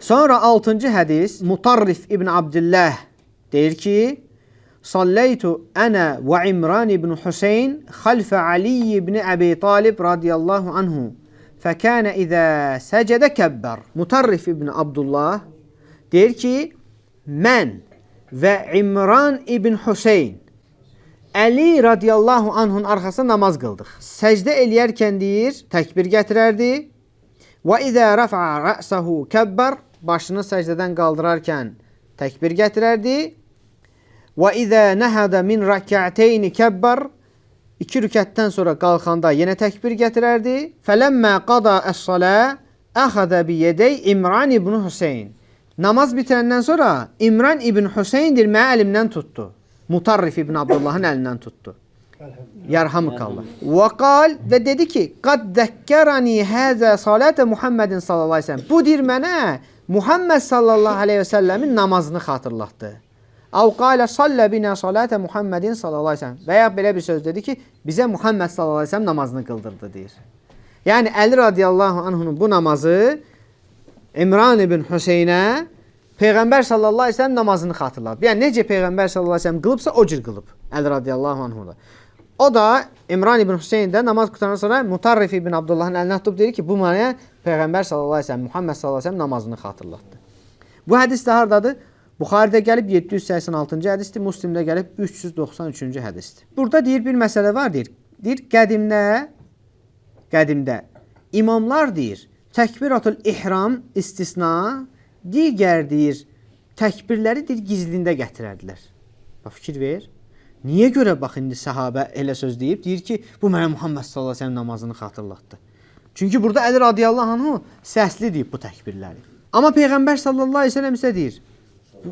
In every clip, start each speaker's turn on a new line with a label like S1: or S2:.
S1: Sonra 6-cı hədis Mutarrif ibn Abdillah deyir ki, Sallaytu ana ve İmran ibn Hüseyin xalfe Ali ibn Abi Talib radiyallahu anhu. Fekâne izâ secede kebber. Mutarrif ibn Abdullah deyir ki, mən və İmran ibn Hüseyin Ali radiyallahu anhun arxasında namaz qıldıq. Səcdə eləyərkən deyir, təkbir gətirərdi. Və izə rəf'a rə'səhu kəbbər. Başını səcdədən qaldırarkən təkbir gətirərdi. Və izə nəhədə min rəkəteyni kəbbər. 2 rükətdən sonra qalxanda yenə təkbir gətirərdi. Fələmmə qada əs-salə əxədə biyədəy İmran ibn Hüseyin. Namaz bitirəndən sonra İmran ibn Hüseyin dilməyə əlimdən tutdu. Mutarrif ibn Abdullahın əlindən tutdu. Yarhamıkallah. Və qal və dedi ki, qad dəkkərəni həzə salətə Muhammedin sallallahu aleyhi ve sellem. Bu deyir mənə Muhammed sallallahu aleyhi ve sellemin namazını xatırlatdı. Əv qalə sallə binə salətə Muhammedin sallallahu aleyhi ve sellem. Və ya belə bir söz dedi ki, bizə Muhammed sallallahu aleyhi ve sellem namazını qıldırdı deyir. Yəni Əli radiyallahu anhunun bu namazı İmran ibn Hüseynə Peyğəmbər sallallahu aleyhi ve sellem namazını xatırladı. Yəni necə Peyğəmbər sallallahu aleyhi ve sellem qılıbsa o cür qılıb. Əli radiyallahu anhu da. O da İmran ibn Hüseyin də namaz qutarandan sonra Mutarrif ibn Abdullahın əlinə tutub deyir ki, bu mənə Peyğəmbər sallallahu aleyhi ve sellem, Muhammed sallallahu aleyhi ve sellem namazını xatırlatdı. Bu hədis də hardadır? Buxaridə gəlib 786-cı hədisdir, Müslimdə gəlib 393-cü hədisdir. Burada deyir bir məsələ var deyir. Deyir qədimdə imamlar deyir, təkbiratul ihram istisna, digər deyir, təkbirləri deyir gizlində gətirərdilər. Bax fikir ver. Niyə görə bax indi səhabə elə söz deyib, deyir ki, bu mənə Muhammed sallallahu aleyhi ve sellem namazını xatırlatdı. Çünki burada Əli radiyallahu anhu səsli deyib bu təkbirləri. Amma Peyğəmbər sallallahu aleyhi ve sellem isə deyir,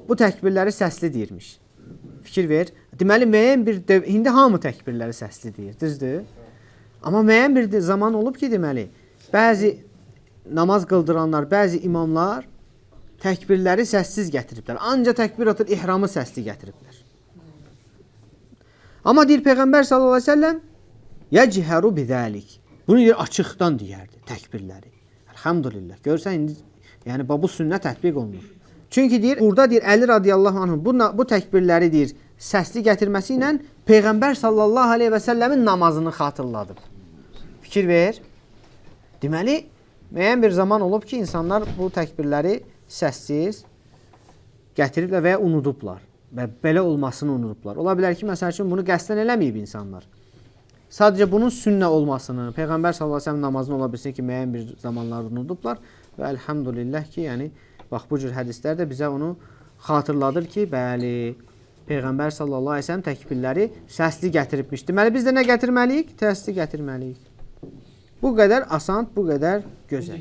S1: bu təkbirləri səsli deyirmiş. Fikir ver. Deməli, müəyyən bir indi hamı təkbirləri səsli deyir, düzdür? Amma müəyyən bir zaman olub ki, deməli, bəzi namaz qıldıranlar, bəzi imamlar təkbirləri səssiz gətiriblər. Ancaq təkbiratul ihramı səsli gətiriblər. Amma deyir Peyğəmbər sallallahu aleyhi ve sellem yechəru bizalik. Bunu deyir açıqdan deyərdi təkbirləri. Elhamdülillah. Görsən indi yəni bu sünnə tətbiq olunur. Çünki deyir burada deyir Əli radiyallahu anh bu təkbirləri deyir səsli gətirməsi ilə Peyğəmbər sallallahu aleyhi ve sellemin namazını xatırladıb. Fikir ver. Deməli müəyyən bir zaman olub ki, insanlar bu təkbirləri səssiz gətiriblər və ya unudublar. Və belə olmasını unudublar. Ola bilər ki, məsəl üçün bunu qəsdən eləməyib insanlar. Sadəcə bunun sünnə olmasını, Peyğəmbər sallallahu aleyhi ve sellem namazını ola bilsin ki, müəyyən bir zamanlarda unudublar. Və elhamdülillah ki, yəni, bax bu cür hədislər də bizə onu xatırladır ki, bəli, Peyğəmbər sallallahu aleyhi ve sellem təkbirləri səsli gətiribmiş. Deməli, biz də nə gətirməliyik? Səsli gətirməliyik. Bu qədər asan, bu qədər gözəl.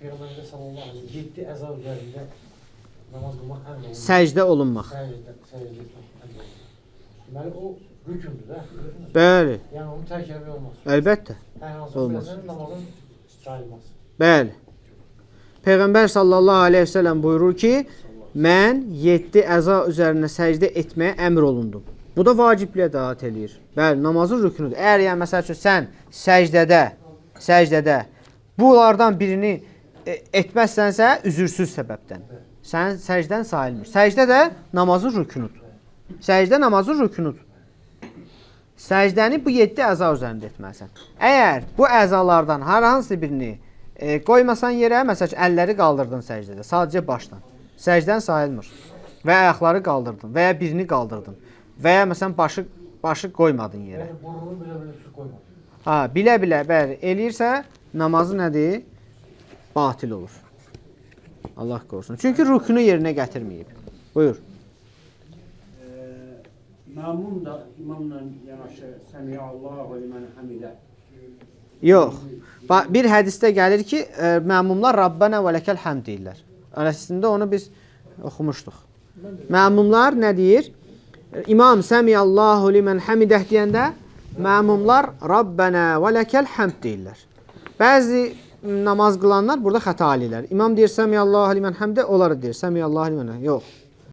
S2: Peyğəmbər sallallahu aleyhi ve sellem 7 əza üzərində namaz qılmaq əmr olunur.
S1: Səcdə olunmaq.
S2: Səcdə. Deməli, o rükündür də.
S1: Bəli.
S2: Yəni, onu tərk etmək olmaz.
S1: Əlbəttə.
S2: Hər hansı bir namazın sayılmaz.
S1: Bəli. Peyğəmbər sallallahu aleyhi ve sellem buyurur ki, mən 7 əza üzərində səcdə etməyə əmr olundum. Bu da vacibliyə dahat eləyir. Bəli, namazın rükündür. Əgər yəni, məsəl üçün, sən səcdədə bunlardan birini etməzsənsə, üzürsüz səbəbdən. Sənin səcdən sayılmır. Səcdə də namazın rükünudur. Səcdə namazın rükünudur. Səcdəni bu 7 əza üzərində etməlisən. Əgər bu əzalardan hər hansı birini qoymasan yerə, məsələn, əlləri qaldırdın səcdədə, sadəcə başdan. Səcdən sayılmır. Və ayaqları qaldırdın, və ya birini qaldırdın. Və ya məsələn, başı qoymadın yerə.
S2: Burnunu bilə-bilə qoymadın.
S1: Ha, bilə-bilə, bəli, eləyirsə, namazı nədir? Batil olur. Allah qorusun. Çünki rükünü yerinə gətirməyib. Buyur.
S3: Məmun da imamla yanaşı Səmiyallahu limen hamidə.
S1: Yox. Bir hədisdə gəlir ki, məmumlar Rabbənə və ləkəl həmd deyirlər. Arasında onu biz oxumuşduq. Məmumlar nə deyir? İmam Səmiyallahu limen hamidə deyəndə məmumlar Rabbənə və ləkəl həmd deyirlər. Bəzi namaz qılanlar burada xəta eləyirlər. İmam deyir Səmiyallahu limen həmdə, onlar deyir Səmiyallahu limen həmdə. Yox.